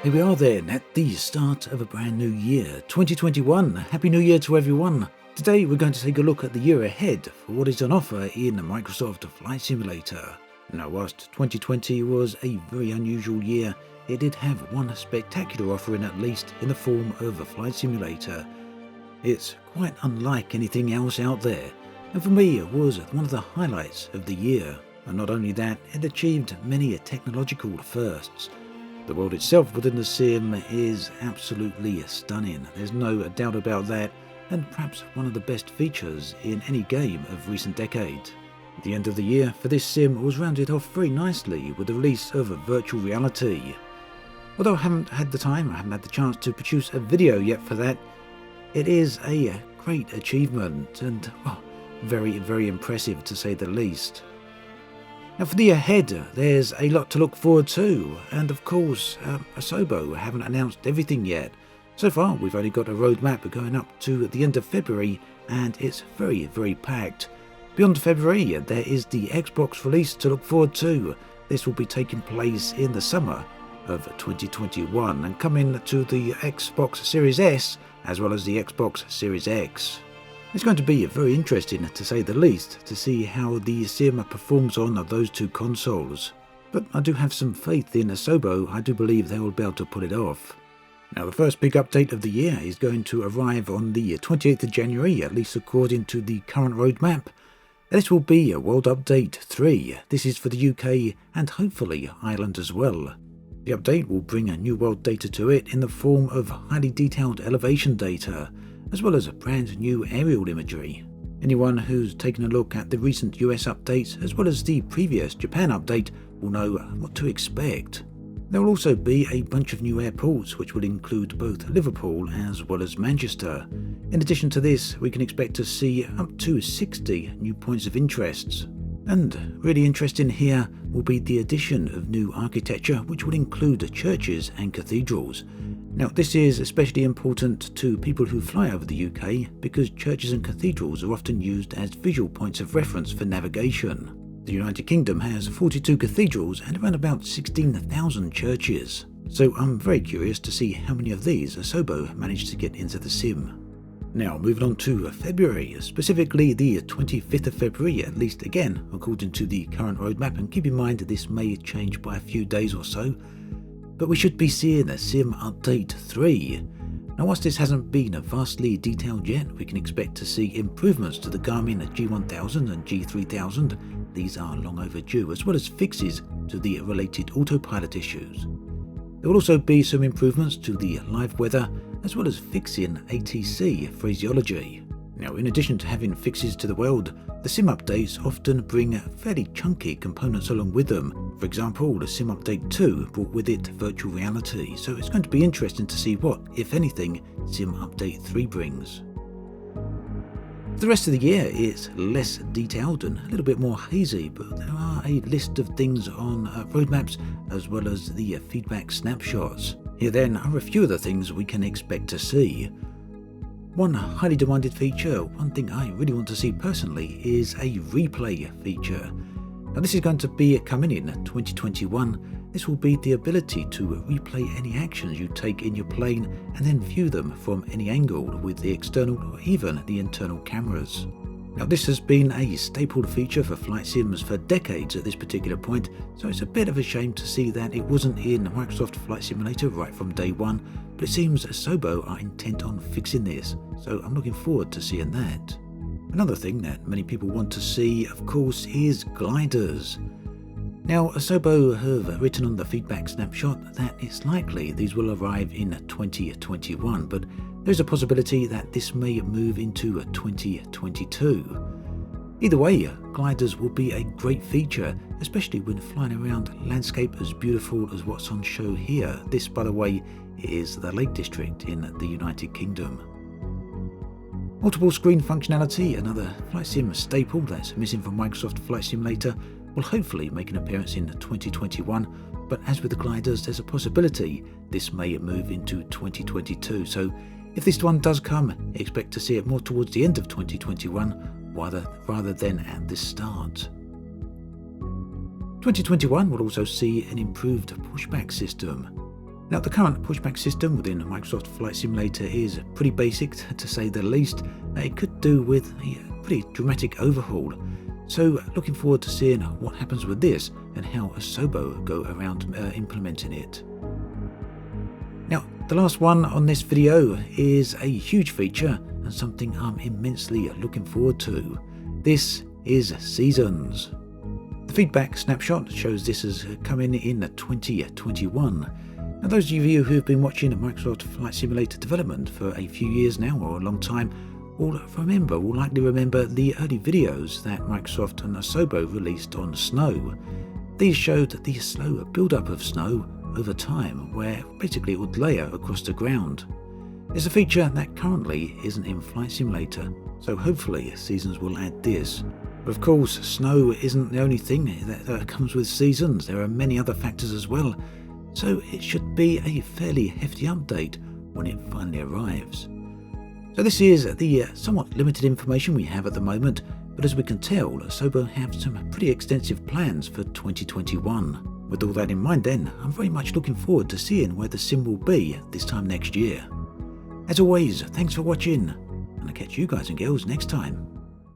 Here we are then at the start of a brand new year, 2021. Happy New Year to everyone. Today we're going to take a look at the year ahead for what is on offer in Microsoft Flight Simulator. Now, whilst 2020 was a very unusual year, it did have one spectacular offering, at least in the form of a Flight Simulator. It's quite unlike anything else out there, and for me it was one of the highlights of the year. And not only that, it achieved many technological firsts. The world itself within the sim is absolutely stunning, there's no doubt about that, and perhaps one of the best features in any game of recent decade. The end of the year for this sim was rounded off very nicely with the release of virtual reality. Although I haven't had the chance to produce a video yet for that, it is a great achievement and, well, very, very impressive to say the least. Now for the year ahead, there's a lot to look forward to, and of course, Asobo haven't announced everything yet. So far, we've only got a roadmap going up to the end of February, and it's very, very packed. Beyond February, there is the Xbox release to look forward to. This will be taking place in the summer of 2021 and coming to the Xbox Series S as well as the Xbox Series X. It's going to be very interesting, to say the least, to see how the sim performs on those two consoles. But I do have some faith in Asobo. I do believe they will be able to pull it off. Now, the first big update of the year is going to arrive on the 28th of January, at least according to the current roadmap. This will be a World Update 3. This is for the UK and hopefully Ireland as well. The update will bring a new world data to it in the form of highly detailed elevation data, as well as a brand new aerial imagery. Anyone who's taken a look at the recent US updates as well as the previous Japan update will know what to expect. There will also be a bunch of new airports, which will include both Liverpool as well as Manchester. In addition to this, we can expect to see up to 60 new points of interest. And really interesting here will be the addition of new architecture, which will include churches and cathedrals. Now, this is especially important to people who fly over the UK because churches and cathedrals are often used as visual points of reference for navigation. The United Kingdom has 42 cathedrals and around about 16,000 churches. So I'm very curious to see how many of these Asobo managed to get into the sim. Now, moving on to February, specifically the 25th of February, at least again according to the current roadmap, and keep in mind that this may change by a few days or so, but we should be seeing a Sim Update 3. Now, whilst this hasn't been vastly detailed yet, we can expect to see improvements to the Garmin G1000 and G3000. These are long overdue, as well as fixes to the related autopilot issues. There will also be some improvements to the live weather, as well as fixing ATC phraseology. Now, in addition to having fixes to the world, the sim updates often bring fairly chunky components along with them. For example, the Sim Update 2 brought with it virtual reality, so it's going to be interesting to see what, if anything, Sim Update 3 brings. The rest of the year is less detailed and a little bit more hazy, but there are a list of things on roadmaps as well as the feedback snapshots. Here then are a few of the things we can expect to see. One highly demanded feature, one thing I really want to see personally, is a replay feature. Now, this is going to be coming in 2021. This will be the ability to replay any actions you take in your plane and then view them from any angle with the external or even the internal cameras. Now, this has been a staple feature for flight sims for decades at this particular point, so it's a bit of a shame to see that it wasn't in Microsoft Flight Simulator right from day one, but it seems Asobo are intent on fixing this, so I'm looking forward to seeing that. Another thing that many people want to see, of course, is gliders. Now, Asobo have written on the feedback snapshot that it's likely these will arrive in 2021, but there's a possibility that this may move into 2022. Either way, gliders will be a great feature, especially when flying around landscape as beautiful as what's on show here. This, by the way, is the Lake District in the United Kingdom. Multiple screen functionality, another flight sim staple that's missing from Microsoft Flight Simulator, will hopefully make an appearance in 2021, but as with the gliders, there's a possibility this may move into 2022, so if this one does come, expect to see it more towards the end of 2021 rather than at the start. 2021 will also see an improved pushback system. Now, the current pushback system within Microsoft Flight Simulator is pretty basic, to say the least. It could do with a pretty dramatic overhaul. So, looking forward to seeing what happens with this and how Asobo go around implementing it. Now, the last one on this video is a huge feature and something I'm immensely looking forward to. This is Seasons. The feedback snapshot shows this as coming in 2021. Now, those of you who have been watching Microsoft Flight Simulator development for a few years now, or a long time, will likely remember the early videos that Microsoft and Asobo released on snow. These showed the slow build-up of snow over time, where basically it would layer across the ground. It's a feature that currently isn't in Flight Simulator, so hopefully Seasons will add this. But of course, snow isn't the only thing that comes with Seasons. There are many other factors as well. So it should be a fairly hefty update when it finally arrives. So this is the somewhat limited information we have at the moment, but as we can tell, Asobo have some pretty extensive plans for 2021. With all that in mind then, I'm very much looking forward to seeing where the sim will be this time next year. As always, thanks for watching, and I'll catch you guys and girls next time.